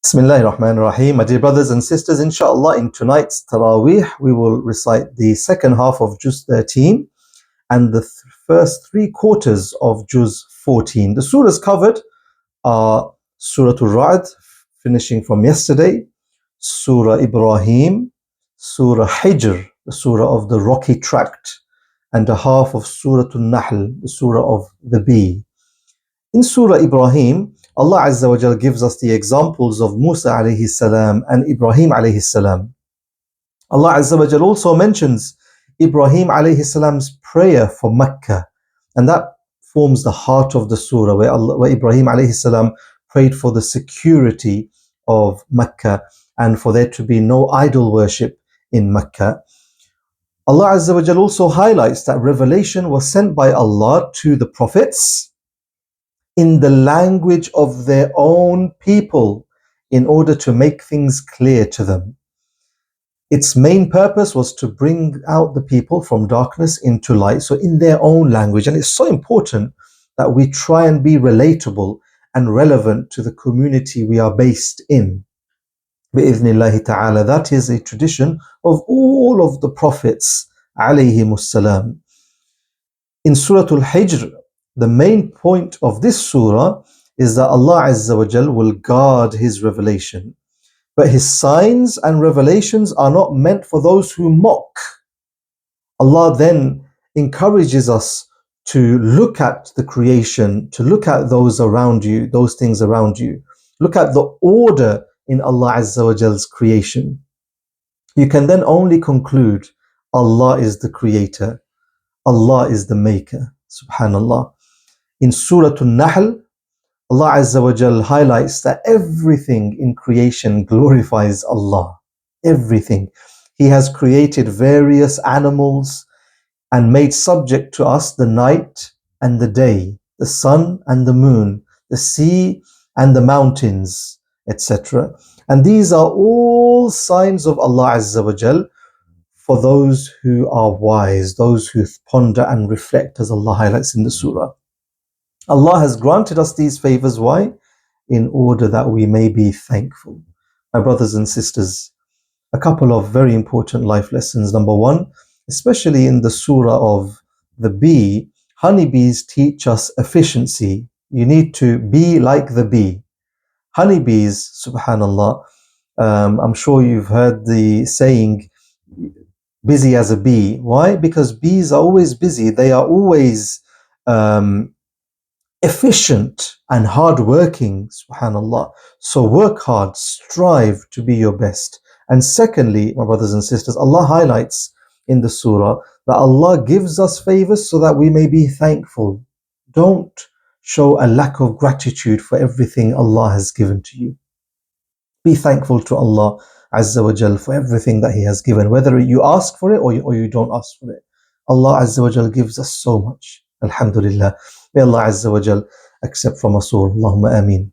Bismillahir Rahmanir Rahim. My dear brothers and sisters, inshaAllah, in tonight's Tarawih, we will recite the second half of Juz 13 and the first three quarters of Juz 14. The surahs covered are Surah Al-Ra'd, finishing from yesterday, Surah Ibrahim, Surah Hijr, the surah of the rocky tract, and a half of Surah Al-Nahl, the surah of the bee. In Surah Ibrahim, Allah Azza wa Jal gives us the examples of Musa alayhi salam and Ibrahim alayhi salam. Allah Azza wa Jal also mentions Ibrahim alayhi salam's prayer for Mecca, and that forms the heart of the surah, where Ibrahim alayhi salam prayed for the security of Mecca and for there to be no idol worship in Mecca. Allah Azza wa Jal also highlights that revelation was sent by Allah to the prophets in the language of their own people in order to make things clear to them. Its main purpose was to bring out the people from darkness into light, so in their own language. And it's so important that we try and be relatable and relevant to the community we are based in. Bi'idhnillahi ta'ala. That is a tradition of all of the prophets alayhimus salam. In Surah Al-Hijr, the main point of this surah is that Allah Azza wa Jal will guard His revelation. But His signs and revelations are not meant for those who mock. Allah then encourages us to look at the creation, to look at those around you, those things around you. Look at the order in Allah Azza wa Jal's creation. You can then only conclude Allah is the creator, Allah is the maker. Subhanallah. In Surah Al-Nahl, Allah Azza wa Jal highlights that everything in creation glorifies Allah. Everything. He has created various animals and made subject to us the night and the day, the sun and the moon, the sea and the mountains, etc. And these are all signs of Allah Azza wa Jal for those who are wise, those who ponder and reflect, as Allah highlights in the surah. Allah has granted us these favors. Why? In order that we may be thankful. My brothers and sisters, a couple of very important life lessons. Number one, especially in the surah of the bee, honeybees teach us efficiency. You need to be like the bee. Honeybees, subhanallah, I'm sure you've heard the saying, busy as a bee. Why? Because bees are always busy. They are always efficient and hardworking, subhanallah. So work hard, strive to be your best. And secondly, my brothers and sisters, Allah highlights in the surah that Allah gives us favors so that we may be thankful. Don't show a lack of gratitude for everything Allah has given to you. Be thankful to Allah Azza wa Jal for everything that He has given, whether you ask for it or you don't ask for it. Allah Azza wa Jal gives us so much. Alhamdulillah. May Allah Azza wa Jal accept from us all. Allahumma ameen.